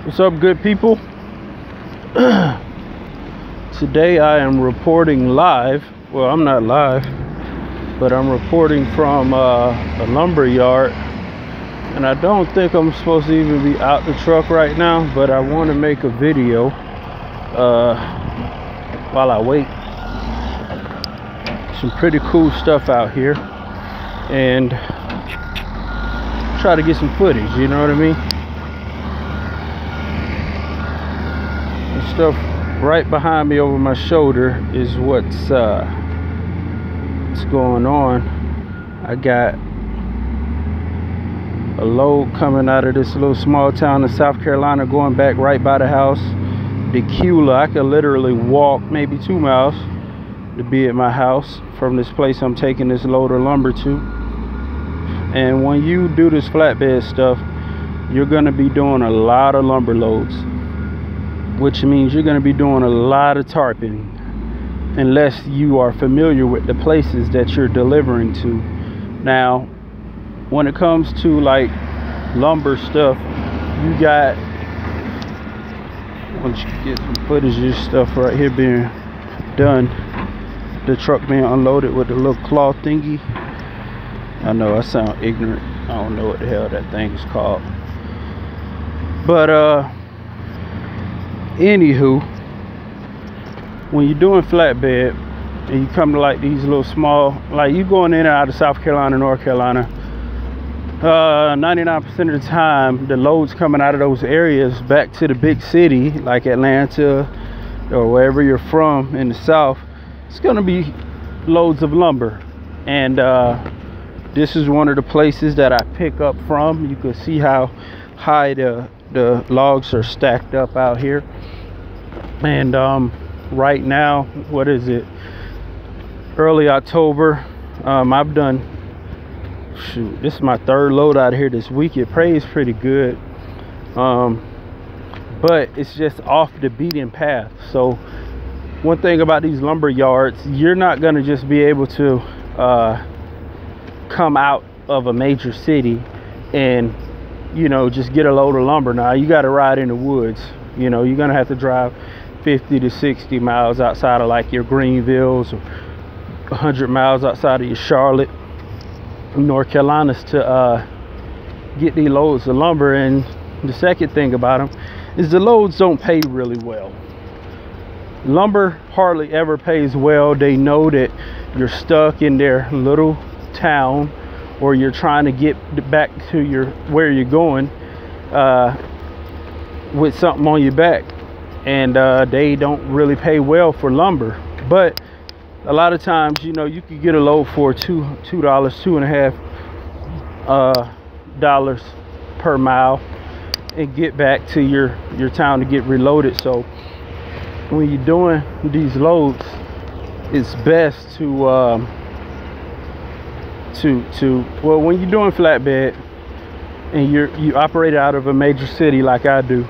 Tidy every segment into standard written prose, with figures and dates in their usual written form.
What's up, good people? Today I am reporting live. Well, I'm not live, but I'm reporting from a lumber yard, and I don't think I'm supposed to even be out the truck right now, but I want to make a video while I wait. Some pretty cool stuff out here, and try to get some footage, you know what I mean? The stuff right behind me over my shoulder is what's going on. I got a load coming out of this little small town in South Carolina, going back right by the house. Decula. I could literally walk maybe 2 miles to be at my house from this place I'm taking this load of lumber to. And when you do this flatbed stuff, you're going to be doing a lot of lumber loads, which means you're going to be doing a lot of tarping, unless you are familiar with the places that you're delivering to. Now, when it comes to like lumber stuff, you got, once you get some footage of this stuff right here being done, the truck being unloaded with the little claw thingy. I know I sound ignorant. I don't know what the hell that thing is called. But anywho, when you're doing flatbed and you come to like these little small, like you going in and out of South Carolina, North Carolina, 99% of the time the loads coming out of those areas back to the big city like Atlanta or wherever you're from in the South, it's gonna be loads of lumber. And this is one of the places that I pick up from. You can see how high the logs are stacked up out here. And right now, what is it, early October, I've done, shoot, this is my third load out of here this week. It pays pretty good, but it's just off the beaten path. So one thing about these lumber yards, you're not going to just be able to come out of a major city and, you know, just get a load of lumber. Now you got to ride in the woods. You know, you're gonna have to drive 50 to 60 miles outside of like your Greenvilles, or 100 miles outside of your Charlotte, North Carolinas to get these loads of lumber. And the second thing about them is the loads don't pay really well. Lumber hardly ever pays well. They know that you're stuck in their little town, or you're trying to get back to where you're going with something on your back, and they don't really pay well for lumber. But a lot of times, you know, you could get a load for $2.50 per mile and get back to your town to get reloaded. So when you're doing these loads, it's best to well, when you're doing flatbed and you operate out of a major city like I do,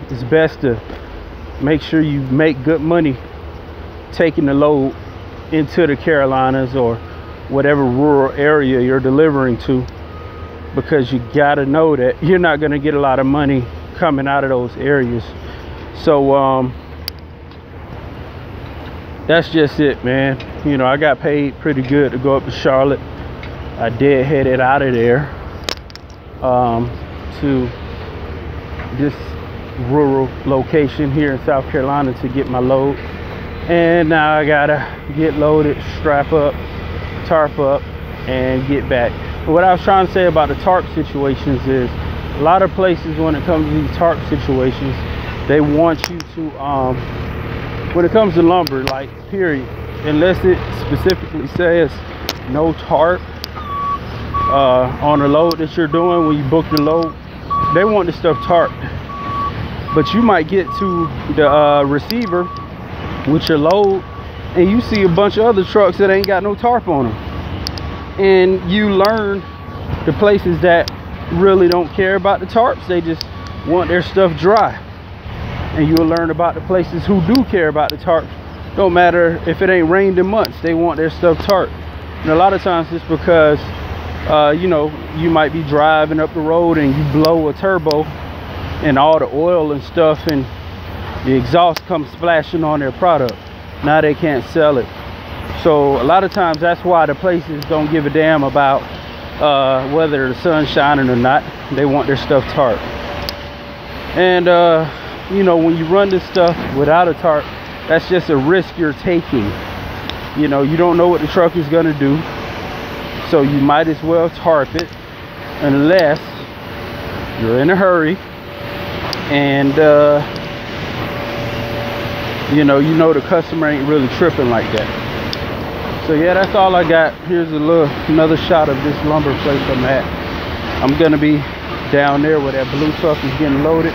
it's best to make sure you make good money taking the load into the Carolinas or whatever rural area you're delivering to, because you gotta know that you're not gonna get a lot of money coming out of those areas. So that's just it, man. You know, I got paid pretty good to go up to Charlotte. I did headed out of there to this rural location here in South Carolina to get my load. And now I gotta get loaded, strap up, tarp up, and get back. But what I was trying to say about the tarp situations is, a lot of places when it comes to these tarp situations, they want you to when it comes to lumber, like period, unless it specifically says no tarp on the load that you're doing when you book the load, they want the stuff tarped. But you might get to the receiver with your load and you see a bunch of other trucks that ain't got no tarp on them, and you learn the places that really don't care about the tarps, they just want their stuff dry. And you'll learn about the places who do care about the tarps. Don't matter if it ain't rained in months, they want their stuff tarped. And a lot of times it's because you know, you might be driving up the road and you blow a turbo and all the oil and stuff and the exhaust comes splashing on their product. Now they can't sell it. So a lot of times that's why the places don't give a damn about whether the sun's shining or not. They want their stuff tarp. And you know, when you run this stuff without a tarp, that's just a risk you're taking. You know, you don't know what the truck is gonna do, so you might as well tarp it unless you're in a hurry and you know the customer ain't really tripping like that. So yeah, that's all I got. Here's another shot of this lumber place I'm at. I'm gonna be down there where that blue truck is getting loaded.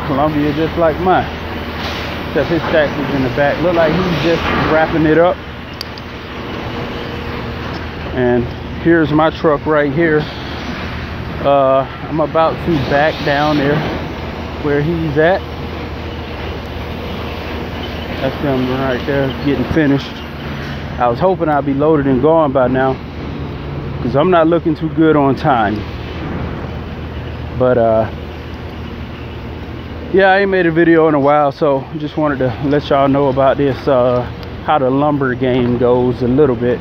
Columbia just like mine, except his stacks is in the back. Look like he's just wrapping it up. And here's my truck right here. I'm about to back down there where he's at. That's him right there getting finished. I was hoping I'd be loaded and gone by now, because I'm not looking too good on time. But yeah, I ain't made a video in a while, so just wanted to let y'all know about this, how the lumber game goes a little bit.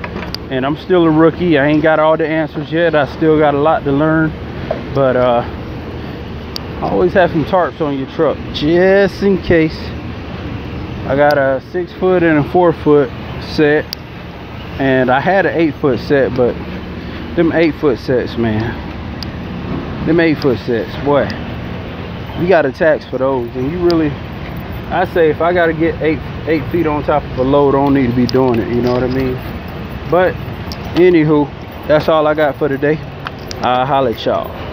And I'm still a rookie. I ain't got all the answers yet. I still got a lot to learn. But always have some tarps on your truck, just in case. I got a 6-foot and a 4-foot set, and I had an 8-foot set, but them 8-foot sets, man, them 8-foot sets, boy, you got a tax for those. And you really, I say, if I gotta get 8 feet on top of a load, I don't need to be doing it, you know what I mean? But anywho, that's all I got for today. I'll holler at y'all.